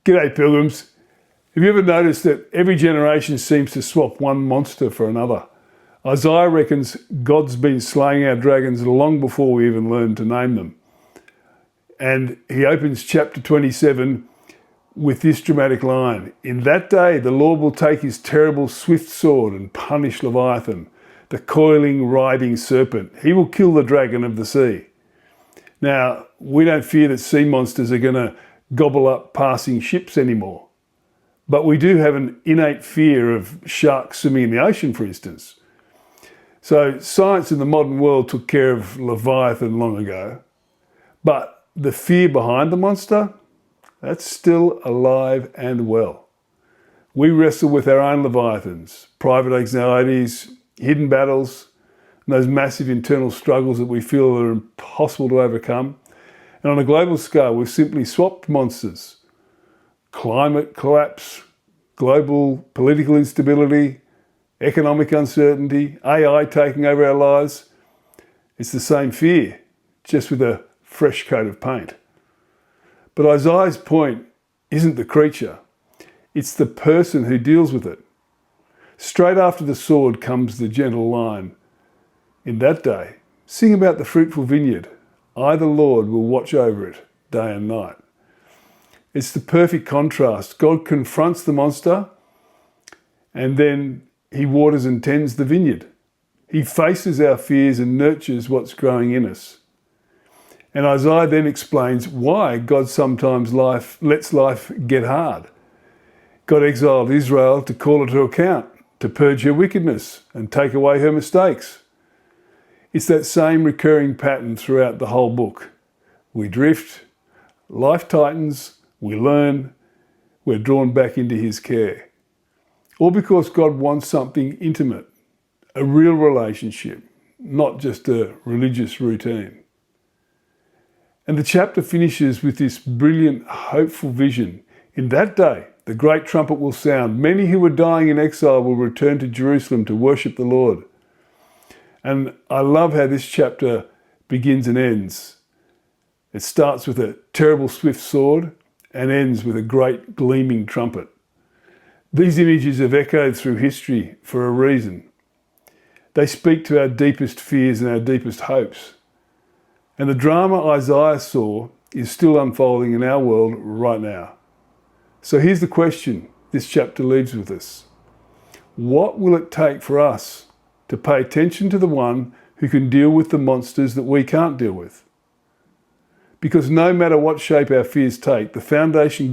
G'day pilgrims. Have you ever noticed that every generation seems to swap one monster for another? Isaiah reckons God's been slaying our dragons long before we even learned to name them. And he opens chapter 27 with this dramatic line: "In that day the Lord will take his terrible swift sword and punish Leviathan, the coiling, writhing serpent. He will kill the dragon of the sea." Now, we don't fear that sea monsters are going to gobble up passing ships anymore. But we do have an innate fear of sharks swimming in the ocean, for instance. So science in the modern world took care of Leviathan long ago. But the fear behind the monster, that's still alive and well. We wrestle with our own Leviathans, private anxieties, hidden battles, and those massive internal struggles that we feel are impossible to overcome. And on a global scale, we've simply swapped monsters. Climate collapse, global political instability, economic uncertainty, AI taking over our lives. It's the same fear, just with a fresh coat of paint. But Isaiah's point isn't the creature, it's the person who deals with it. Straight after the sword comes the gentle line: "In that day, sing about the fruitful vineyard. I, the Lord, will watch over it day and night." It's the perfect contrast. God confronts the monster and then he waters and tends the vineyard. He faces our fears and nurtures what's growing in us. And Isaiah then explains why God sometimes lets life get hard. God exiled Israel to call her to account, to purge her wickedness and take away her mistakes. It's that same recurring pattern throughout the whole book. We drift, life tightens, we learn, we're drawn back into his care. All because God wants something intimate, a real relationship, not just a religious routine. And the chapter finishes with this brilliant, hopeful vision. In that day, the great trumpet will sound. Many who were dying in exile will return to Jerusalem to worship the Lord. And I love how this chapter begins and ends. It starts with a terrible swift sword and ends with a great gleaming trumpet. These images have echoed through history for a reason. They speak to our deepest fears and our deepest hopes. And the drama Isaiah saw is still unfolding in our world right now. So here's the question this chapter leaves with us: what will it take for us to pay attention to the one who can deal with the monsters that we can't deal with? Because no matter what shape our fears take, the foundation